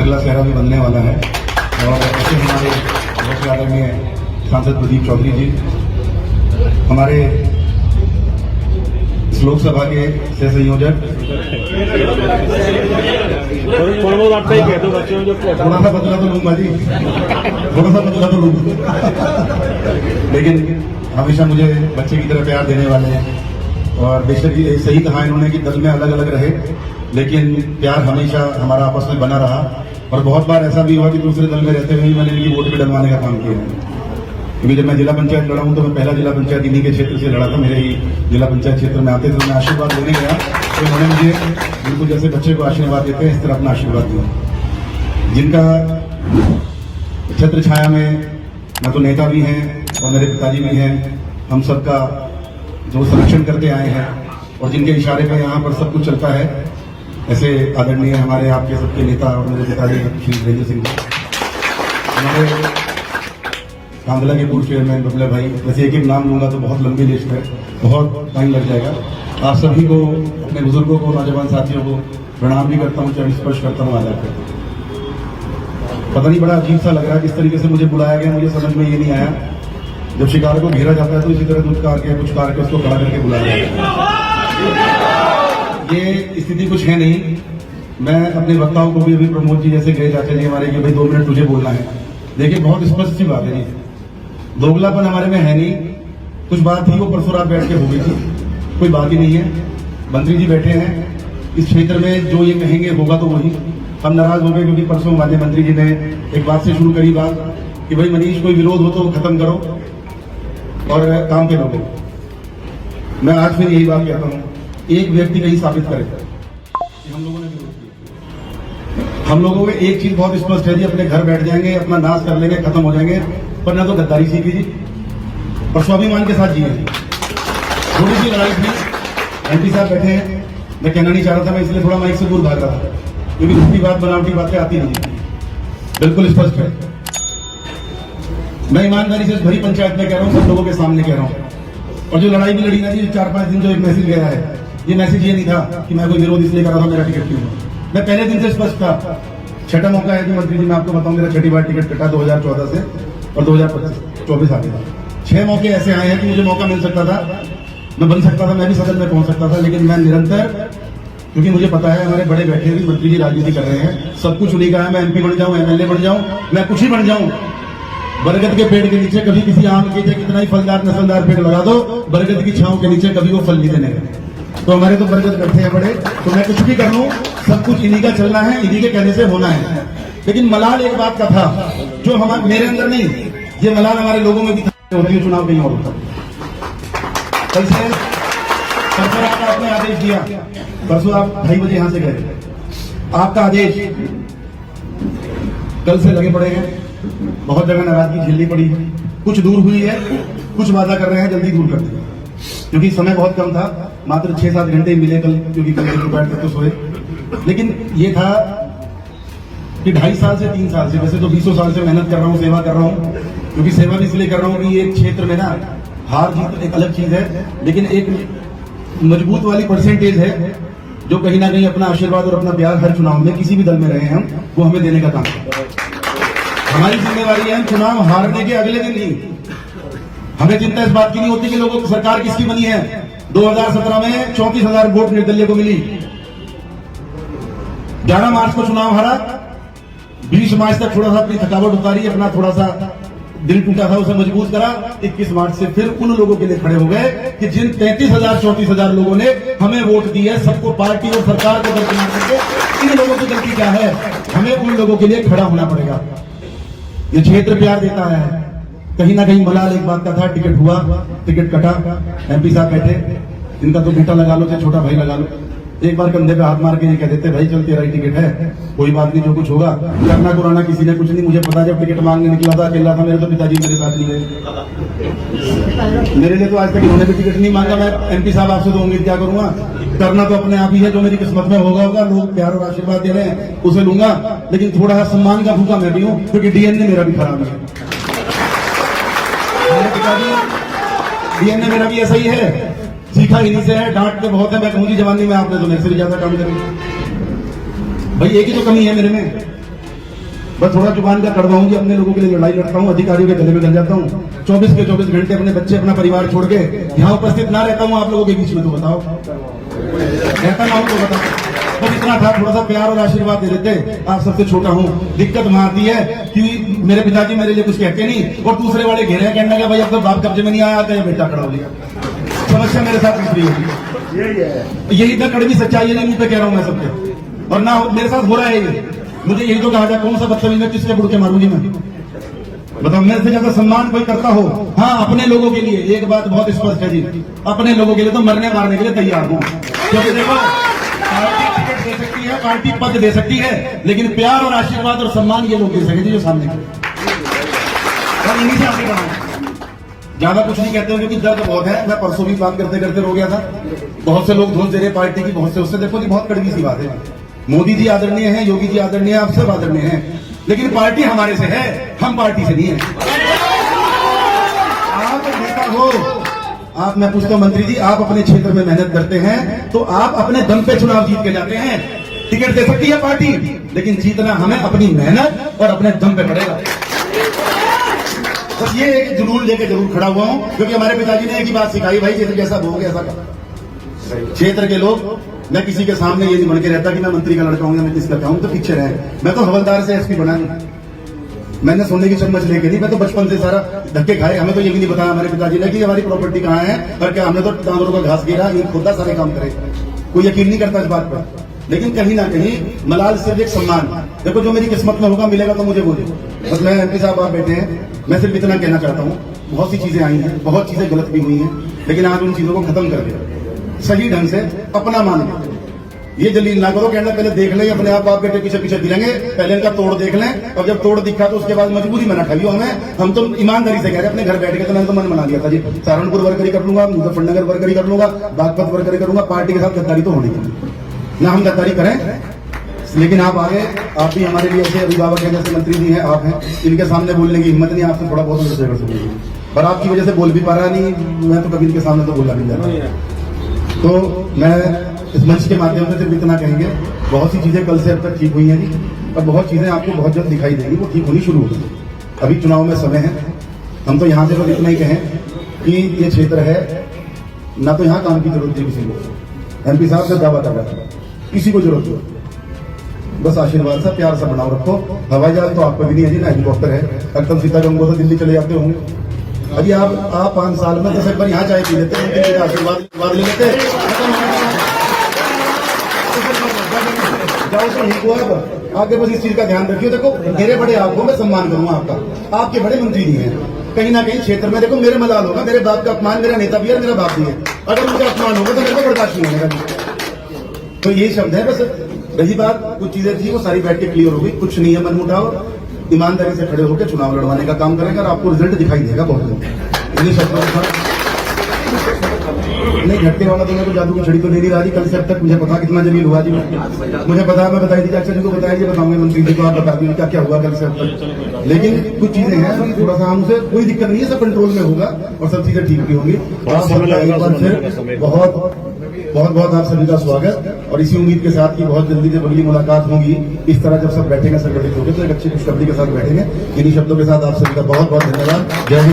अगला चेहरा भी बनने वाला है। और ऐसे हमारे बहुत आदरणीय सांसद प्रदीप चौधरी जी, हमारे इस लोकसभा के सह संयोजक, थोड़ा सा बदला तो लूंगा जी, थोड़ा सा बदला तो लूंगा लेकिन हमेशा मुझे बच्चे की तरह प्यार देने वाले हैं। और बेशक ये सही कहा इन्होंने कि दल में अलग अलग रहे, लेकिन प्यार हमेशा हमारा आपस में बना रहा। और बहुत बार ऐसा भी हुआ कि दूसरे दल में रहते हुए मैंने इनकी वोट भी डलवाने का काम किया है। क्योंकि जब मैं जिला पंचायत लड़ा हूं तो मैं पहला जिला पंचायत इन्हीं के क्षेत्र से लड़ा था। मेरे ही जिला पंचायत क्षेत्र में आते थे, तो मैं आशीर्वाद लेने गया तो उन्होंने मुझे बिल्कुल जैसे बच्चे को आशीर्वाद देते हैं इस तरह अपना आशीर्वाद दिया। जिनका छत्र छाया में न तो नेता भी हैं और मेरे पिताजी भी हैं, हम सबका जो संरक्षण करते आए हैं और जिनके इशारे पर यहाँ पर सब कुछ चलता है, ऐसे आदरणीय हमारे आपके सबके नेता और मेरे पिताजी श्री वीरेंद्र सिंह जी, हमारे कांदला के पूर्व चेयरमैन बबला भाई, वैसे एक एक नाम लूंगा तो बहुत लंबी लिस्ट है, बहुत टाइम लग जाएगा। आप सभी को, अपने बुजुर्गों को, नौजवान साथियों को प्रणाम भी करता हूँ, चरण स्पर्श करता हूँ, आदर करता हूँ। पता नहीं, बड़ा अजीब सा लग रहा है किस तरीके से मुझे बुलाया गया, मुझे समझ में ये नहीं आया। जब शिकार को घेरा जाता है तो इसी तरह दूध कार के कुछ कार के उसको खड़ा करके बुलाया जाता है। ये स्थिति कुछ है नहीं। मैं अपने वक्ताओं को भी अभी प्रमोद जी जैसे गए चाचा जी हमारे कि भाई 2 मिनट तुझे बोलना है। देखिए, बहुत स्पष्ट सी बात है, दोगलापन हमारे में है नहीं। कुछ बात थी वो परसों रात बैठ के हो गई थी, कोई बात ही नहीं है। मंत्री जी बैठे हैं, इस क्षेत्र में जो ये कहेंगे होगा तो वही। हम नाराज हो गए क्योंकि परसों माननीय मंत्री जी ने एक बात से शुरू करी बात कि भाई मनीष, कोई विरोध हो तो खत्म करो और काम पे लगो। मैं आज फिर यही बात कहता हूं, एक व्यक्ति कहीं साबित करे कि हम लोगों ने विरोध किया। हम लोगों में एक चीज बहुत स्पष्ट है जी, अपने घर बैठ जाएंगे, अपना नाश कर लेंगे, खत्म हो जाएंगे, पर ना तो गद्दारी सीखी जी और स्वाभिमान के साथ जिए। थोड़ी सी लड़ाई थी, एमपी साहब बैठे हैं, मैं कहना नहीं चाह रहा था, मैं इसलिए थोड़ा माइक से दूर भाग रहा था क्योंकि दूसरी बात, बनावटी बातें आती नहीं, बिल्कुल स्पष्ट है। मैं ईमानदारी से भरी पंचायत में कह रहा हूं, सब लोगों के सामने कह रहा हूं। और जो लड़ाई भी लड़ी ना जी 4-5 दिन, जो एक मैसेज गया है, ये मैसेज ये नहीं था कि मैं कोई विरोध इसलिए कर रहा था मेरा टिकट क्यों। मैं पहले दिन से स्पष्ट था। छठा मौका है कि मंत्री जी, मैं आपको बताऊं, मेरा 6ठी बार टिकट कटा 2014 से और 2024 आ गया। 6 मौके ऐसे आए हैं कि मुझे मौका मिल सकता था, मैं बन सकता था, मैं भी सदन में पहुंच सकता था, लेकिन मैं निरंतर, क्योंकि मुझे पता है हमारे बड़े बैठे हुए मंत्री जी राजनीति कर रहे हैं, सब कुछ उन्हीं का है। मैं एमपी बन जाऊं, एमएलए बन जाऊं, मैं कुछ ही बन जाऊं, बरगद के पेड़ के नीचे कभी किसी आम के कितना ही फलदार नस्लदार पेड़ लगा दो, बरगद की छांव के नीचे कभी वो फल नहीं देने लगे। तो हमारे तो बरगद बैठे हैं बड़े, तो मैं कुछ भी कर लूं, सब कुछ इन्हीं का चलना है, इन्हीं के कहने से होना है। लेकिन मलाल एक बात का था जो हमारे मेरे अंदर नहीं, ये मलाल हमारे लोगों में भी होती है, चुनाव कहीं और होता। कल से सरकार आपने अपने आदेश दिया, परसों आप 2:30 बजे यहां से गए, आपका आदेश कल से लगे पड़े हैं। बहुत जगह नाराजगी झेलनी पड़ी है, कुछ दूर हुई है, कुछ वादा कर रहे हैं जल्दी दूर कर देंगे, क्योंकि समय बहुत कम था, मात्र 6-7 घंटे मिले कल, क्योंकि कल दोपहर तक तो सोए। लेकिन ये था कि 2.5 साल से 3 साल से, वैसे तो 20 साल से मेहनत कर रहा हूँ, सेवा कर रहा हूँ, क्योंकि सेवा भी इसलिए कर रहा हूँ कि ये क्षेत्र में ना हार जीत एक अलग चीज है, लेकिन एक मजबूत वाली परसेंटेज है जो कहीं ना कहीं अपना आशीर्वाद और अपना प्यार हर चुनाव में, किसी भी दल में रहे हम, वो हमें देने का काम करता है। हमारी जिम्मेवारी है चुनाव हारने के अगले दिन नहीं, हमें चिंता इस बात की नहीं होती कि लोगों की सरकार किसकी बनी है। 2017 में 34,000 वोट निर्दलीय को मिली, 11 मार्च को चुनाव हारा, 20 मार्च तक थोड़ा सा अपनी थकावट उतारी, अपना थोड़ा सा दिल टूटा था उसे मजबूत करा, 21 मार्च से फिर उन लोगों के लिए खड़े हो गए कि जिन 33,000-34,000 लोगों ने हमें वोट दी है, सबको पार्टी और सरकार को दरकिनार करके, इन लोगों की गलती क्या है, हमें उन लोगों के लिए खड़ा होना पड़ेगा। ये क्षेत्र प्यार देता है, कहीं ना कहीं मलाल एक बात का था, टिकट हुआ, टिकट कटा, एमपी साहब बैठे, इनका तो बेटा लगा लो चाहे छोटा भाई लगा लो, एक बार कंधे पे हाथ मार के ये कह देते भाई चल तेरा ही टिकट है, कोई बात नहीं, जो कुछ होगा करना कुराना किसी ने कुछ नहीं। मुझे पता जब टिकट मांगने निकला था अकेला था, मेरे तो पिताजी मेरे साथ नहीं गए, मेरे लिए तो आज तक इन्होंने भी टिकट नहीं मांगा। मैं एमपी साहब आपसे तो उम्मीद क्या करूंगा, करना तो अपने आप ही है, जो मेरी किस्मत में होगा होगा, लोग प्यार और आशीर्वाद दे रहे हैं उसे लूंगा, लेकिन थोड़ा सा सम्मान का भूखा मैं भी हूँ, क्योंकि डीएनए मेरा भी खराब है, डीएनए मेरा भी ऐसा ही है, सीखा इन्हीं से है, डांटते बहुत है, मैं कहूंगी जवानी में आपने तो मेरे से भी ज्यादा काम करेंगे भाई, एक ही तो कमी है मेरे में, बस थोड़ा जुबान का कड़वा हूँ कि अपने लोगों के लिए लड़ाई लड़ता हूँ, अधिकारियों के गले में गल जाता हूँ। 24 के 24 घंटे अपने बच्चे अपना परिवार छोड़ के यहाँ उपस्थित ना रहता हूँ आप लोगों के बीच में, तो बताओ रहता ना हूँ तो बताओ। बस इतना था, थोड़ा सा प्यार और आशीर्वाद दे देते। आप सबसे छोटा हूँ, दिक्कत वहां आती है कि मेरे पिताजी मेरे लिए कुछ कहते नहीं और दूसरे वाले घेरे कहने लगे भाई अब तो बाप कब्जे में नहीं आया था, बेटा खड़ा हो गया। समस्या मेरे साथ किस लिए होगी? यही तो कड़वी सच्चाई है, नहीं मुंह पे कह रहा हूँ मैं सबके, और ना मेरे साथ हो रहा है ये। मुझे यही तो कहा जाए कौन सा बदतमीज है, किसके बुड़ के मारूंगी मैं? बताओ, मेरे से ज्यादा सम्मान कोई करता हो? हाँ, अपने लोगों के लिए एक बात बहुत स्पष्ट है जी, अपने लोगों के लिए तो मरने मारने के लिए तैयार हूँ। क्योंकि देखो, पार्टी टिकट दे सकती है, पार्टी पद दे सकती है, लेकिन प्यार और आशीर्वाद और सम्मान ये लोग दे सकेंगे जो सामने और इन्हीं से आगे बढ़ाऊं। ज्यादा कुछ नहीं कहते हो क्योंकि दर्द बहुत है। मैं परसों भी बात करते करते रो गया था। बहुत से लोग धोस दे रहे पार्टी की, बहुत से उससे। देखो जी, बहुत कड़वी सी बात है। मोदी जी आदरणीय हैं, योगी जी आदरणीय हैं, आप सब आदरणीय हैं, लेकिन पार्टी हमारे से है, हम पार्टी से नहीं है। आप नेता हो, आप, मैं पूछता हूं मंत्री जी, आप अपने क्षेत्र में मेहनत करते हैं तो आप अपने दम पे चुनाव जीत के जाते हैं। टिकट दे सकती है पार्टी, लेकिन जीतना हमें अपनी मेहनत और अपने दम पे पड़ेगा। बस ये एक जुनून लेके जरूर खड़ा हुआ हूं, क्योंकि हमारे पिताजी ने एक ही बात सिखाई, भाई जैसा भोगे ऐसा कर। क्षेत्र के लोग, मैं किसी के सामने ये नहीं बन के रहता कि मैं मंत्री का लड़का हूं या मैं किसका क्या हूं, तो पीछे रहे। मैं तो हवलदार से एसपी बना नहीं, मैंने सोने की चम्मच लेके नहीं, मैं तो बचपन से सारा धक्के खाए। हमें तो ये भी नहीं बताया हमारे पिताजी ने कि हमारी प्रॉपर्टी कहाँ है और क्या। हमने तो डांगरों का घास गिरा, ये खुदा सारे काम करे, कोई यकीन नहीं करता इस बात पर। लेकिन कहीं ना कहीं मलाल सिर्फ एक सम्मान। देखो, जो मेरी किस्मत में होगा मिलेगा तो मुझे बोले। बस मैं एमपी साहब आप बैठे हैं, मैं सिर्फ इतना कहना चाहता हूँ, बहुत सी चीजें आई हैं, बहुत चीजें गलत भी हुई हैं, लेकिन आज उन चीजों को खत्म कर दिया सही ढंग से, अपना मान लो। ये जलील ना करो, कहना पहले देख लें अपने आप बाप बेटे पीछे पीछे दिलेंगे, पहले इनका तोड़ देख लें, और जब तोड़ दिखा तो उसके बाद मजबूरी में ना खाइयो हमें। हम तो ईमानदारी से कह रहे, अपने घर बैठ के तो मैंने तो मन बना लिया था जी, सहारनपुर वर्करी कर लूंगा, मुजफ्फरनगर वर्करी कर लूंगा, बागपत वर्करी करूंगा, पार्टी के साथ गद्दारी तो होनी ना, हम गद्दारी करें। लेकिन आप आगे, आप भी हमारे लिए ऐसे अभिभावक हैं, जैसे मंत्री जी हैं, आप हैं, इनके सामने बोलने की हिम्मत नहीं, आपसे थोड़ा बहुत कर सकूंगी, पर आपकी वजह से बोल भी पा रहा नहीं, मैं तो कभी इनके सामने तो बोला नहीं जाता। तो मैं इस मंच के माध्यम से सिर्फ इतना कहेंगे, बहुत सी चीजें कल से अब तक ठीक हुई हैं जी, और बहुत चीजें आपको बहुत जल्द दिखाई देंगी, वो ठीक होनी शुरू होगी। अभी चुनाव में समय है, हम तो यहाँ से बस इतना ही कहें कि ये क्षेत्र है ना, तो यहाँ काम की जरूरत है किसी को। एमपी साहब से दावा कर रहा था, किसी को जरूरत हो, बस आशीर्वाद सा प्यार सा बनाओ रखो। हवाई जहाज तो आपको भी नहीं है जी, ना हेलीकॉप्टर है, एकदम सीधा जम्मू से दिल्ली चले जाते होंगे। अभी आप 5 साल में 10 एक बार यहाँ चाय पी लेते हैं, आशीर्वाद ले लेते जाओ तो नहीं हुआ। आगे बस इस चीज का ध्यान रखियो। देखो, मेरे बड़े आपको मैं सम्मान करूंगा आपका, आपके बड़े मंत्री जी हैं, कहीं ना कहीं क्षेत्र में देखो मेरे मलाल होगा, मेरे बाप का अपमान, मेरा नेता भी है, मेरा बाप भी है, अगर मुझे अपमान होगा तो मेरे को बर्दाश्त नहीं होगा। तो ये शब्द है। बस रही बात, कुछ चीजें थी वो सारी बैठ के क्लियर हो गई, कुछ नहीं है, मन मुटाओ, ईमानदारी से खड़े होकर चुनाव लड़वाने का काम करेंगे और आपको रिजल्ट दिखाई देगा बहुत जल्द। इन्हीं शब्दों के साथ नहीं, झटके वाला तो मेरे को जादू की छड़ी तो नहीं रहा जी, कल से अब तक मुझे पता कितना जलील हुआ जी, मुझे पता, मैं बताई दीजिए, अच्छा जी को बताइए, बताऊंगे मंत्री जी को, आप बता दीजिए क्या क्या हुआ कल से अब तक। लेकिन कुछ चीजें हैं थोड़ा सा, हमसे कोई दिक्कत नहीं है, सब कंट्रोल में होगा और सब चीजें ठीक भी होंगी। बहुत बहुत आप सभी का स्वागत, और इसी उम्मीद के साथ कि बहुत जल्दी जब अगली मुलाकात होगी, इस तरह जब सब बैठेंगे, संगठित होंगे, तो एक अच्छी खुशखबरी के साथ बैठेंगे। इन्हीं शब्दों के साथ आप सभी का बहुत बहुत धन्यवाद। जय हिंद।